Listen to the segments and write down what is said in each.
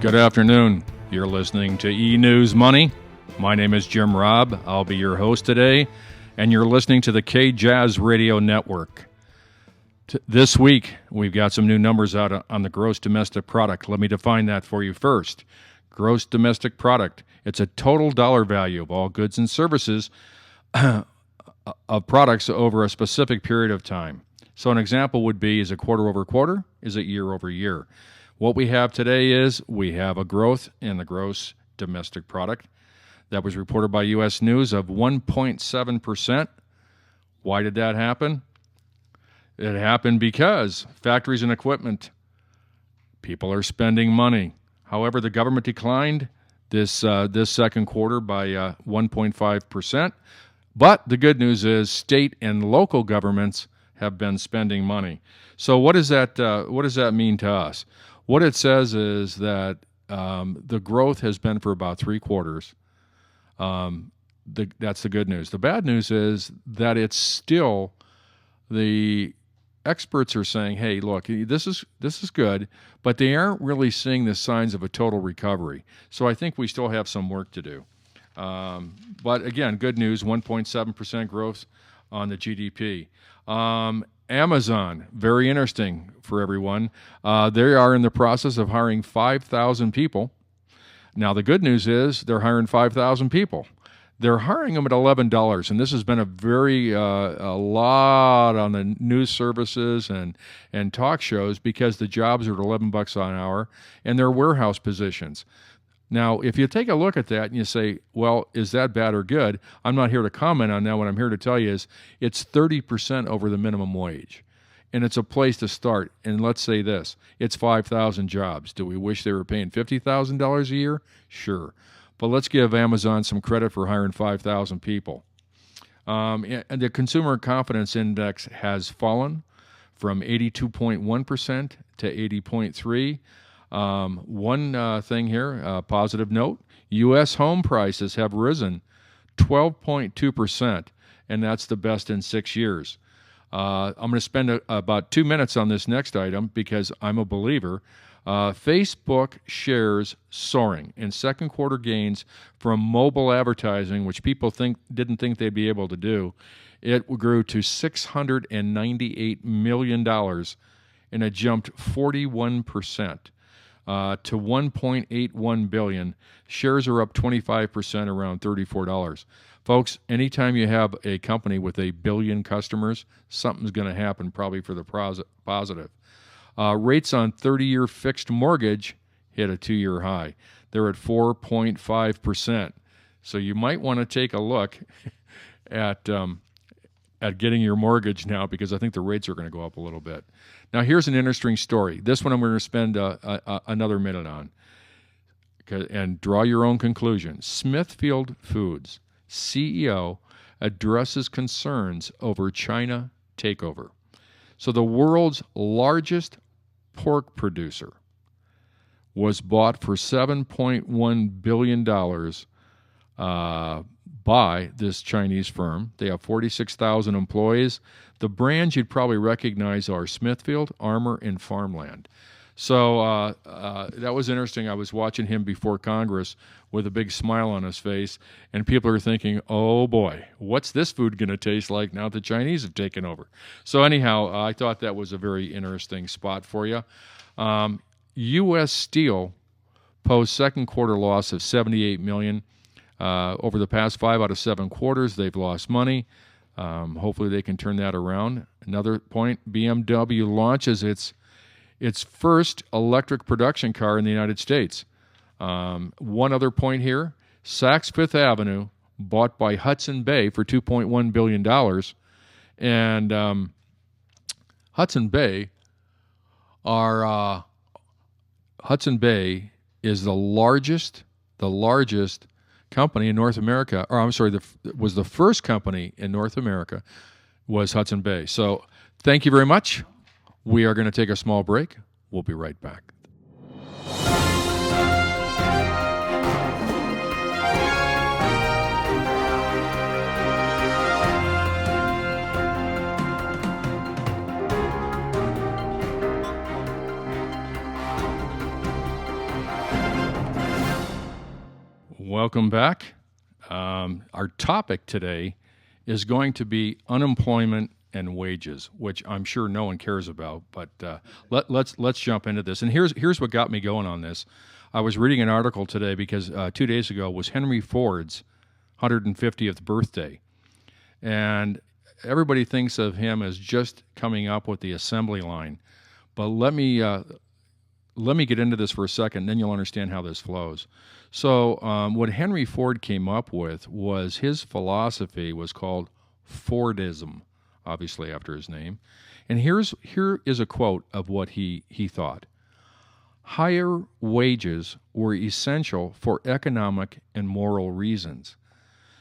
Good afternoon. You're listening to eNewsMoney. My name is Jim Robb. I'll be your host today, and you're listening to the K-Jazz Radio Network. This week, we've got some new numbers out on the gross domestic product. Let me define that for you first. Gross domestic product. It's a total dollar value of all goods and services of products over a specific period of time. So an example would be, is it quarter over quarter? Is it year over year? What we have today is we have a growth in the gross domestic product that was reported by U.S. News of 1.7%. Why did that happen? It happened because factories and equipment, people are spending money. However, the government declined this second quarter by 1.5%. But the good news is state and local governments have been spending money. So what does that mean to us? What it says is that the growth has been for about 3 quarters. That's the good news. The bad news is that it's still, the experts are saying, hey, look, this is good, but they aren't really seeing the signs of a total recovery. So I think we still have some work to do. But again, good news, 1.7% growth on the GDP. Amazon, very interesting for everyone. They are in the process of hiring 5,000 people. Now, the good news is they're hiring 5,000 people. They're hiring them at $11, and this has been a lot on the news services and talk shows because the jobs are at $11 an hour, and they're warehouse positions. Now, if you take a look at that and you say, well, is that bad or good? I'm not here to comment on that. What I'm here to tell you is it's 30% over the minimum wage, and it's a place to start. And let's say this, it's 5,000 jobs. Do we wish they were paying $50,000 a year? Sure. But let's give Amazon some credit for hiring 5,000 people. And the Consumer Confidence Index has fallen from 82.1% to 80.3%. One thing here, positive note, U.S. home prices have risen 12.2%, and that's the best in 6 years. I'm going to spend about 2 minutes on this next item because I'm a believer. Facebook shares soaring in second quarter gains from mobile advertising, which people didn't think they'd be able to do. It grew to $698 million, and it jumped 41%. To $1.81 billion. Shares are up 25%, around $34. Folks, anytime you have a company with 1 billion customers, something's going to happen probably for the positive. Rates on 30-year fixed mortgage hit a 2-year high. They're at 4.5%. So you might want to take a look at getting your mortgage now because I think the rates are going to go up a little bit. Now, here's an interesting story. This one I'm going to spend another minute on and draw your own conclusion. Smithfield Foods CEO addresses concerns over China takeover. So the world's largest pork producer was bought for $7.1 billion by this Chinese firm. They have 46,000 employees. The brands you'd probably recognize are Smithfield, Armour, and Farmland. So that was interesting. I was watching him before Congress with a big smile on his face, and people are thinking, oh boy, what's this food going to taste like now the Chinese have taken over? So anyhow, I thought that was a very interesting spot for you. U.S. Steel posts second quarter loss of $78 million. Over the past 5 out of 7 quarters, they've lost money. Hopefully they can turn that around. Another point, BMW launches its first electric production car in the United States. One other point here, Saks Fifth Avenue, bought by Hudson Bay for $2.1 billion. And Hudson Bay is the largest company in North America, or I'm sorry, was the first company in North America, was Hudson Bay. So thank you very much. We are going to take a small break. We'll be right back. Welcome back. Our topic today is going to be unemployment and wages, which I'm sure no one cares about. But let's jump into this. And here's what got me going on this. I was reading an article today because 2 days ago was Henry Ford's 150th birthday, and everybody thinks of him as just coming up with the assembly line. But let me get into this for a second, then you'll understand how this flows. So what Henry Ford came up with was his philosophy was called Fordism, obviously after his name. And here is a quote of what he thought. Higher wages were essential for economic and moral reasons.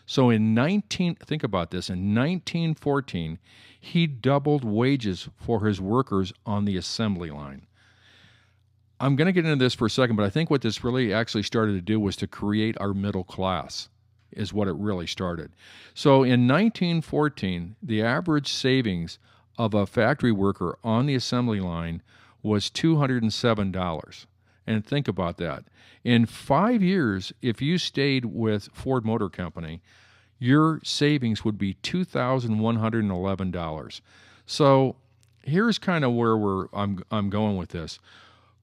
So think about this, in 1914, he doubled wages for his workers on the assembly line. I'm going to get into this for a second, but I think what this really actually started to do was to create our middle class, is what it really started. So in 1914, the average savings of a factory worker on the assembly line was $207. And think about that. In 5 years, if you stayed with Ford Motor Company, your savings would be $2,111. So here's kind of where I'm going with this.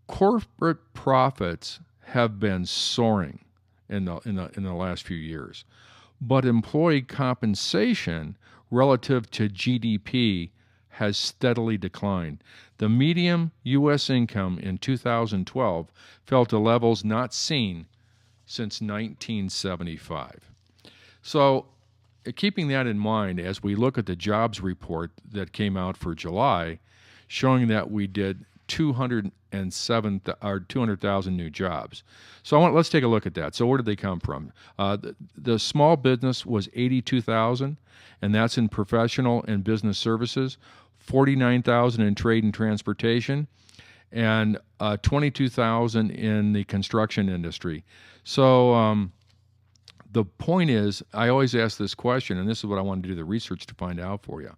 Corporate profits have been soaring in the last few years, but employee compensation relative to GDP has steadily declined. The median U.S. income in 2012 fell to levels not seen since 1975. So, keeping that in mind, as we look at the jobs report that came out for July, showing that we did 200,000 new jobs. So let's take a look at that. So where did they come from? The small business was 82,000, and that's in professional and business services, 49,000 in trade and transportation, and 22,000 in the construction industry. So the point is, I always ask this question, and this is what I wanted to do the research to find out for you.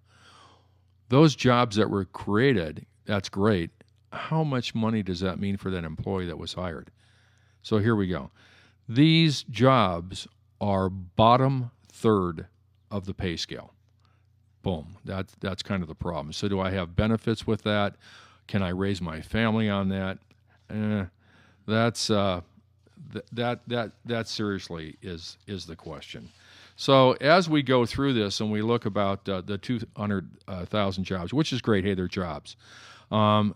Those jobs that were created, that's great. How much money does that mean for that employee that was hired? So here we go. These jobs are bottom third of the pay scale. Boom. That's kind of the problem. So do I have benefits with that? Can I raise my family on that? That seriously is the question. So as we go through this and we look about the 200,000 jobs, which is great. Hey, they're jobs. So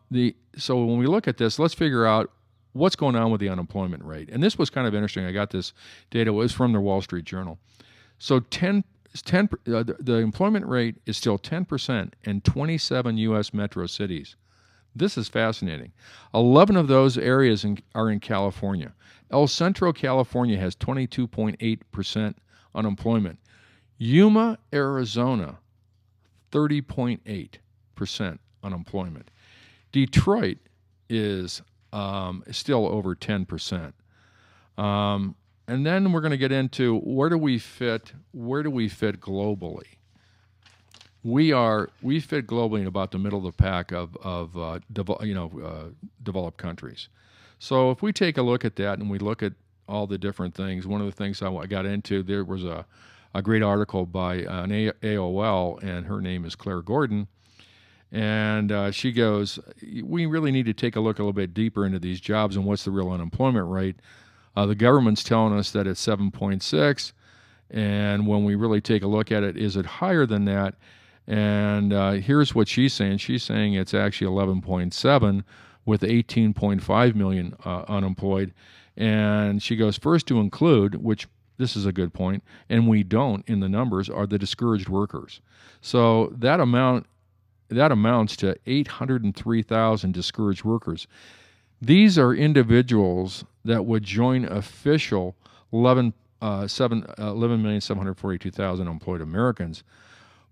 when we look at this, let's figure out what's going on with the unemployment rate. And this was kind of interesting. I got this data. It was from the Wall Street Journal. So the employment rate is still 10% in 27 U.S. metro cities. This is fascinating. 11 of those areas are in California. El Centro, California has 22.8% unemployment. Yuma, Arizona, 30.8% unemployment. Detroit is still over 10%. And then we're going to get into where do we fit globally? We fit globally in about the middle of the pack of developed countries. So if we take a look at that and we look at all the different things, one of the things I got into, there was a great article by an AOL, and her name is Claire Gordon. And she goes, we really need to take a look a little bit deeper into these jobs and what's the real unemployment rate. The government's telling us that it's 7.6, and when we really take a look at it, is it higher than that? And here's what she's saying. She's saying it's actually 11.7 with 18.5 million unemployed. And she goes, first to include, which this is a good point, and we don't in the numbers, are the discouraged workers. So that amounts to 803,000 discouraged workers. These are individuals that would join official 11,742,000 employed Americans,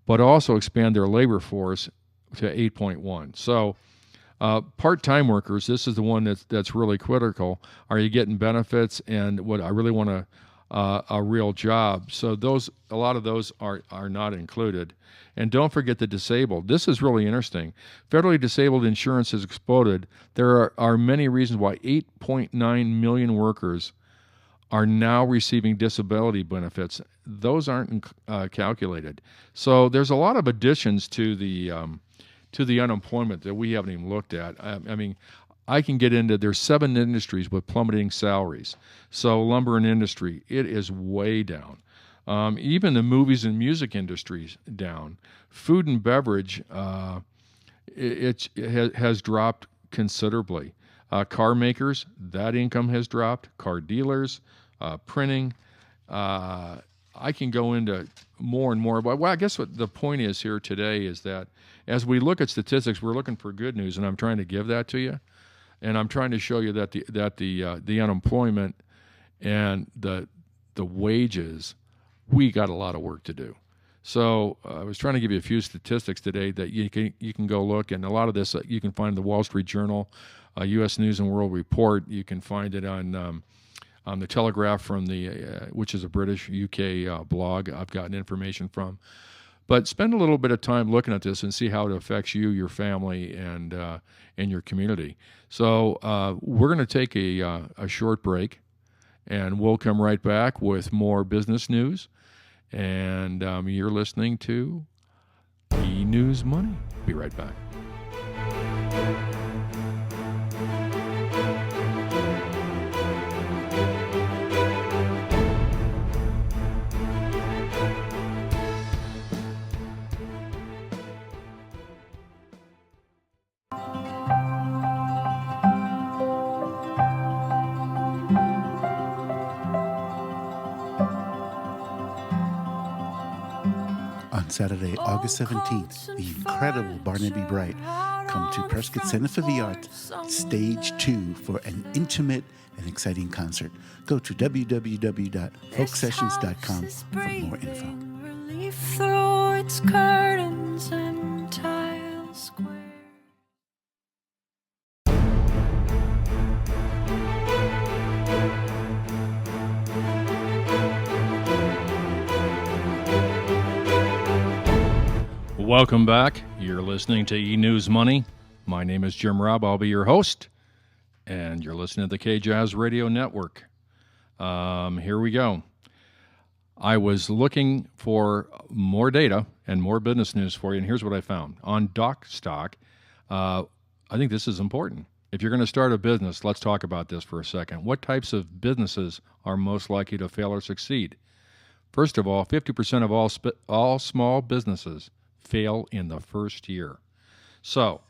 but also expand their labor force to 8.1. So part-time workers, this is the one that's really critical. Are you getting benefits? And what I really want a real job. So a lot of those are not included. And don't forget the disabled. This is really interesting. Federally disabled insurance has exploded. There are many reasons why 8.9 million workers are now receiving disability benefits. Those aren't calculated. So there's a lot of additions to the unemployment that we haven't even looked at. I mean, I can get into, there's 7 industries with plummeting salaries. So lumber and industry, it is way down. Even the movies and music industries down. Food and beverage, it has dropped considerably. Car makers, that income has dropped. Car dealers, printing. I can go into more and more. But I guess what the point is here today is that as we look at statistics, we're looking for good news, and I'm trying to give that to you. And I'm trying to show you that the unemployment and the wages, we got a lot of work to do. So I was trying to give you a few statistics today that you can go look, and a lot of this you can find in the Wall Street Journal, U.S. News and World Report. You can find it on the Telegraph from which is a British UK blog I've gotten information from. But spend a little bit of time looking at this and see how it affects you, your family, and your community. So we're going to take a short break, and we'll come right back with more business news. And you're listening to eNewsMoney. Be right back. On Saturday, August 17th, the incredible Barnaby Bright come to Prescott Center for the Arts, Stage 2, for an intimate and exciting concert. Go to www.folksessions.com for more info. Relief through its curtains and tile square. Welcome back. You're listening to eNewsMoney. My name is Jim Robb. I'll be your host, and you're listening to the K-Jazz Radio Network. Here we go. I was looking for more data and more business news for you, and here's what I found. On Doc Stock, I think this is important. If you're going to start a business, let's talk about this for a second. What types of businesses are most likely to fail or succeed? First of all, 50% of all small businesses fail in the first year. So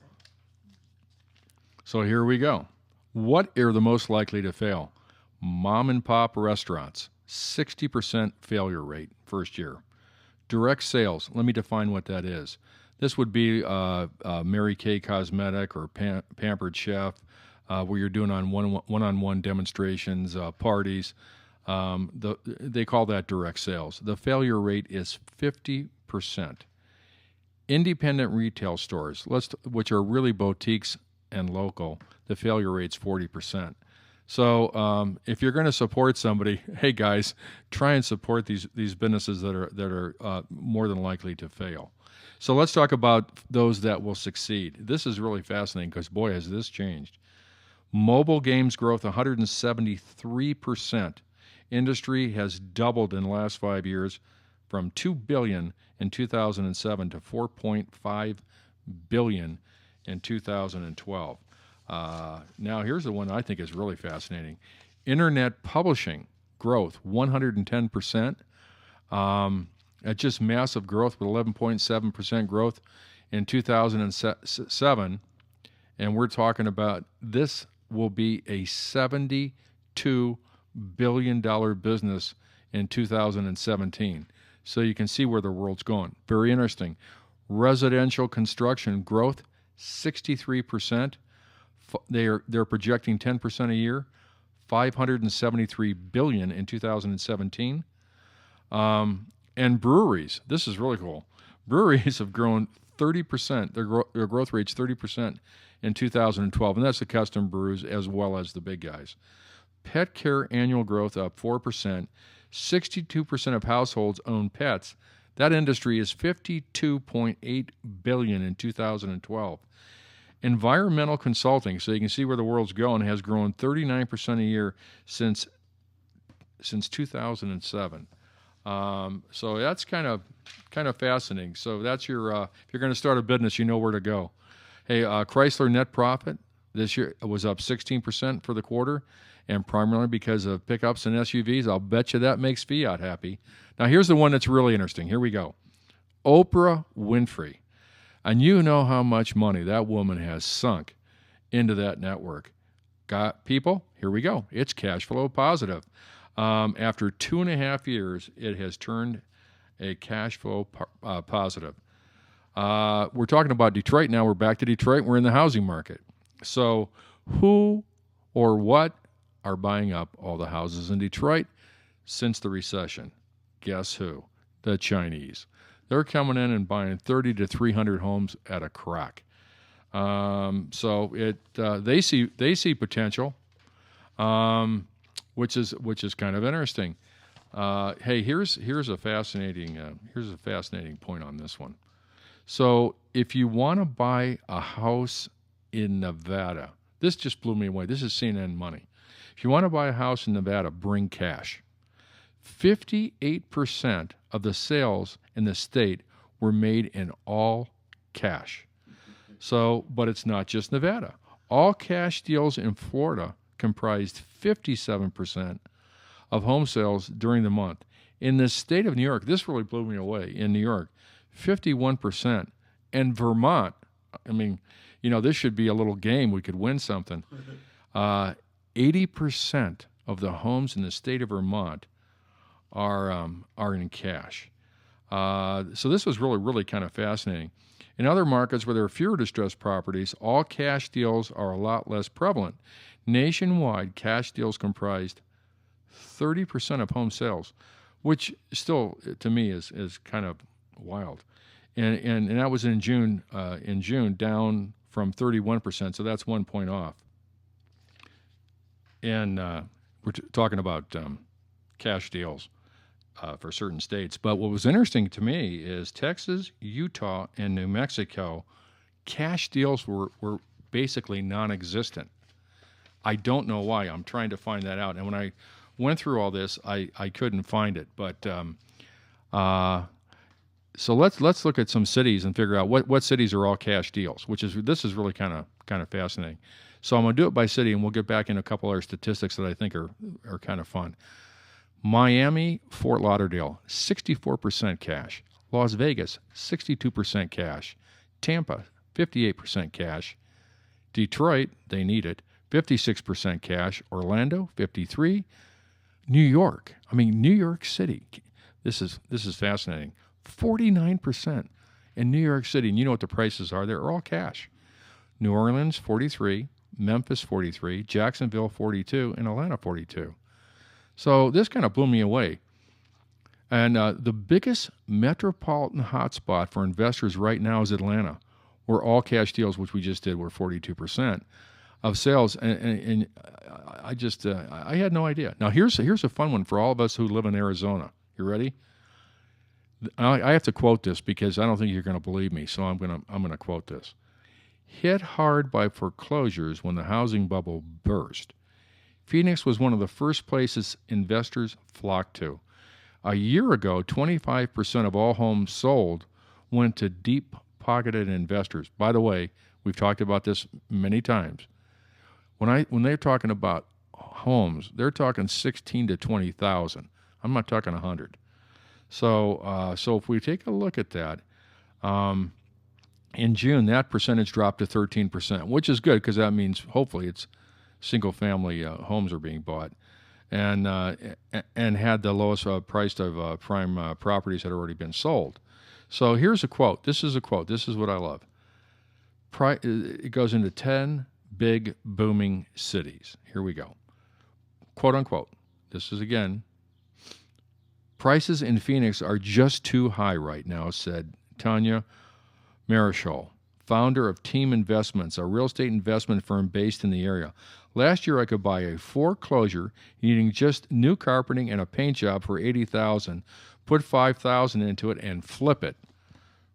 here we go. What are the most likely to fail? Mom and pop restaurants, 60% failure rate first year. Direct sales, let me define what that is. This would be Mary Kay Cosmetic or Pampered Chef, where you're doing one-on-one demonstrations, parties. They call that direct sales. The failure rate is 50%. Independent retail stores, which are really boutiques and local, the failure rate's 40%. So if you're going to support somebody, hey guys, try and support these businesses that are more than likely to fail. So let's talk about those that will succeed. This is really fascinating because boy, has this changed. Mobile games growth 173%. Industry has doubled in the last 5 years, from $2 billion in 2007 to $4.5 billion in 2012. Now, here's the one I think is really fascinating. Internet publishing growth, 110%. At just massive growth with 11.7% growth in 2007. And we're talking about this will be a $72 billion business in 2017. So you can see where the world's going. Very interesting. Residential construction growth, 63%. They're projecting 10% a year, $573 billion in 2017. And breweries, this is really cool. Breweries have grown 30%. Their growth rate's 30% in 2012, and that's the custom brews as well as the big guys. Pet care annual growth up 4%. 62% of households own pets. That industry is $52.8 billion in 2012. Environmental consulting, so you can see where the world's going, has grown 39% a year since since 2007. So that's kind of fascinating. So that's your if you're going to start a business, you know where to go. Hey, Chrysler net profit this year was up 16% for the quarter, and primarily because of pickups and SUVs. I'll bet you that makes Fiat happy. Now here's the one that's really interesting. Here we go. Oprah Winfrey. And you know how much money that woman has sunk into that network. Got people? Here we go. It's cash flow positive. After 2.5 years, it has turned a cash flow positive. We're talking about Detroit now. We're back to Detroit. We're in the housing market. So who or what are buying up all the houses in Detroit since the recession? Guess who? The Chinese. They're coming in and buying 30 to 300 homes at a crack. So they see potential, which is kind of interesting. Hey, here's a fascinating point on this one. So if you want to buy a house in Nevada, this just blew me away. This is CNN Money. If you want to buy a house in Nevada, bring cash. 58% of the sales in the state were made in all cash. So, but it's not just Nevada. All cash deals in Florida comprised 57% of home sales during the month. In the state of New York, this really blew me away. In New York, 51%. And Vermont, I mean, this should be a little game. We could win something. 80% of the homes in the state of Vermont are in cash. So this was really, really kind of fascinating. In other markets where there are fewer distressed properties, all cash deals are a lot less prevalent. Nationwide, cash deals comprised 30% of home sales, which still, to me, is kind of wild. And that was in June, down from 31%, so that's 1 point off. And we're talking about cash deals for certain states. But what was interesting to me is Texas, Utah, and New Mexico, cash deals were basically non-existent. I don't know why. I'm trying to find that out. And when I went through all this, I couldn't find it. But so let's look at some cities and figure out what cities are all cash deals. This is really kind of fascinating. So I'm going to do it by city, and we'll get back in a couple other statistics that I think are kind of fun. Miami, Fort Lauderdale, 64% cash. Las Vegas, 62% cash. Tampa, 58% cash. Detroit, they need it, 56% cash. Orlando, 53%. New York, New York City, this is fascinating, 49% in New York City. And you know what the prices are? They're all cash. New Orleans, 43%. Memphis, 43%. Jacksonville, 42%. And Atlanta, 42%. So this kind of blew me away. And the biggest metropolitan hotspot for investors right now is Atlanta, where all cash deals, which we just did, were 42% of sales. And I had no idea. Now here's a fun one for all of us who live in Arizona. You ready? I have to quote this because I don't think you're going to believe me. So I'm going to quote this. Hit hard by foreclosures when the housing bubble burst, Phoenix was one of the first places investors flocked to. A year ago, 25% of all homes sold went to deep-pocketed investors. By the way, we've talked about this many times. When they're talking about homes, they're talking 16 to 20,000. I'm not talking 100. So if we take a look at that, in June, that percentage dropped to 13%, which is good because that means hopefully it's single-family homes are being bought, and had the lowest priced of prime properties had already been sold. So here's a quote. This is a quote. This is what I love. It goes into 10 big booming cities. Here we go. Quote unquote. This is again. Prices in Phoenix are just too high right now, said Tanya Marischal, founder of Team Investments, a real estate investment firm based in the area. Last year, I could buy a foreclosure needing just new carpeting and a paint job for $80,000, put $5,000 into it, and flip it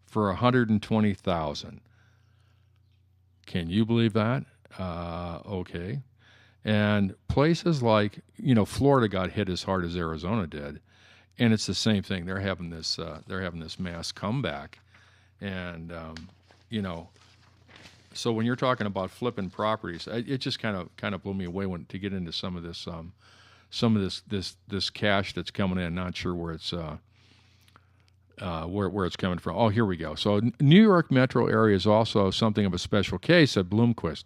for $120,000. Can you believe that? Okay. And places like Florida got hit as hard as Arizona did, and it's the same thing. They're having this mass comeback, and so when you're talking about flipping properties, it just kind of blew me away to get into some of this this cash that's coming in. Not sure where it's where it's coming from. Oh, here we go. So New York metro area is also something of a special case at Bloomquist.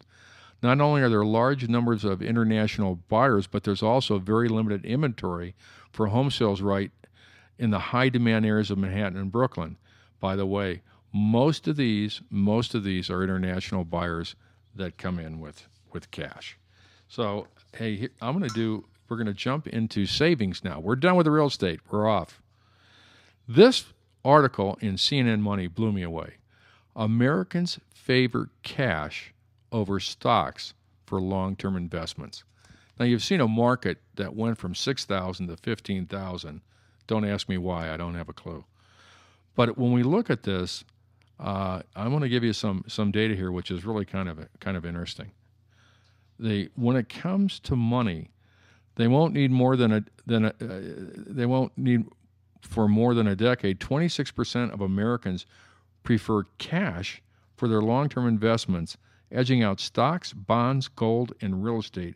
Not only are there large numbers of international buyers, but there's also very limited inventory for home sales right in the high demand areas of Manhattan and Brooklyn. By the way, most of these are international buyers that come in with cash. So, hey, we're going to jump into savings now. We're done with the real estate. We're off. This article in CNN Money blew me away. Americans favor cash over stocks for long-term investments. Now, you've seen a market that went from 6,000 to 15,000. Don't ask me why. I don't have a clue. But when we look at this, I want to give you some data here, which is really kind of interesting. When it comes to money, they won't need more than they won't need for more than a decade. 26% of Americans prefer cash for their long-term investments, edging out stocks, bonds, gold, and real estate,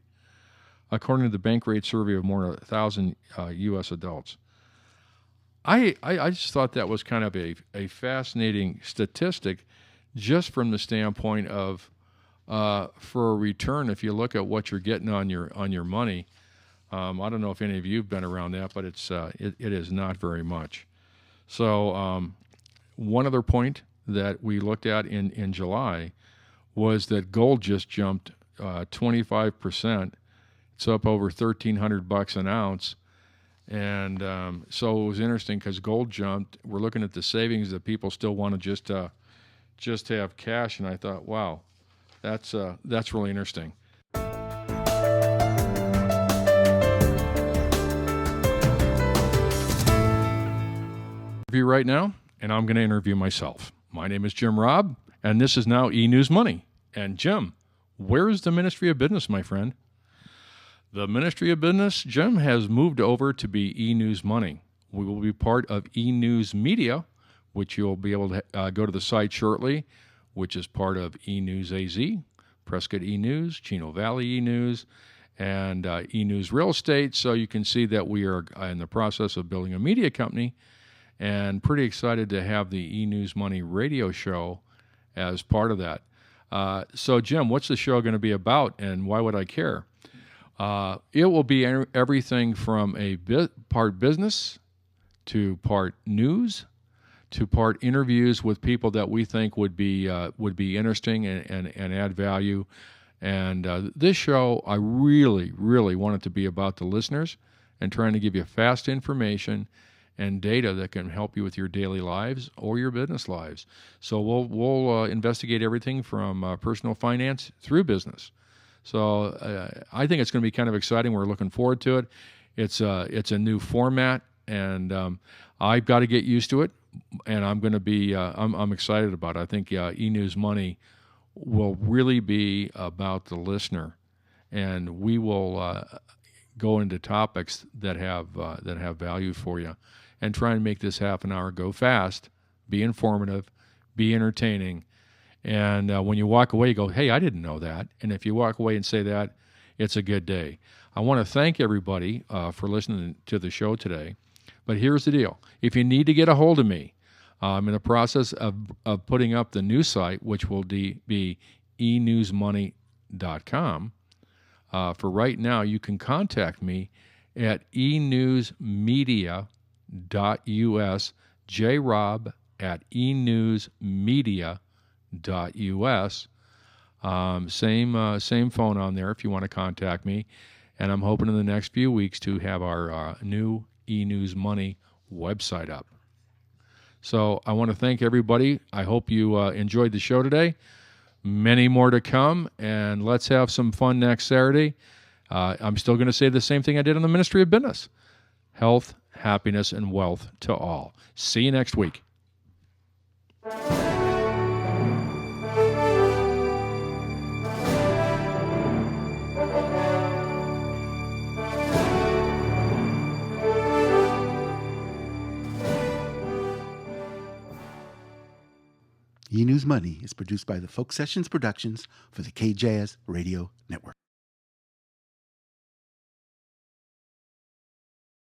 according to the Bankrate survey of more than 1,000 U.S. adults. I just thought that was kind of a fascinating statistic, just from the standpoint of for a return. If you look at what you're getting on your money, I don't know if any of you have been around that, but it is not very much. So one other point that we looked at in July was that gold just jumped 25%. It's up over $1,300 an ounce. And so it was interesting because gold jumped. We're looking at the savings that people still want to just have cash, and I thought, wow, that's really interesting. Interview right now, and I'm going to interview myself. My name is Jim Robb, and this is now eNewsMoney. And Jim, where is the Ministry of Business, my friend? The Ministry of Business, Jim, has moved over to be eNewsMoney. We will be part of eNewsMedia, which you'll be able to go to the site shortly, which is part of eNews AZ, Prescott eNews, Chino Valley eNews, and eNews Real Estate. So you can see that we are in the process of building a media company, and pretty excited to have the eNewsMoney radio show as part of that. So, Jim, what's the show going to be about, and why would I care? It will be everything from part business to part news to part interviews with people that we think would be interesting and add value. And this show, I really, really want it to be about the listeners and trying to give you fast information and data that can help you with your daily lives or your business lives. So we'll investigate everything from personal finance through business. So I think it's going to be kind of exciting. We're looking forward to it. It's a new format, and I've got to get used to it. And I'm going to be I'm excited about it. I think eNewsMoney will really be about the listener, and we will go into topics that have value for you, and try and make this half an hour go fast, be informative, be entertaining. And when you walk away, you go, hey, I didn't know that. And if you walk away and say that, it's a good day. I want to thank everybody for listening to the show today. But here's the deal. If you need to get a hold of me, I'm in the process of putting up the new site, which will be eNewsMoney.com. For right now, you can contact me at eNewsMedia.us, jrob@eNewsMedia.us. Same phone on there if you want to contact me. And I'm hoping in the next few weeks to have our new eNewsMoney website up. So I want to thank everybody. I hope you enjoyed the show today. Many more to come, and let's have some fun next Saturday. I'm still going to say the same thing I did on the Ministry of Business. Health, happiness, and wealth to all. See you next week. eNewsMoney is produced by the Folk Sessions Productions for the KJazz Radio Network.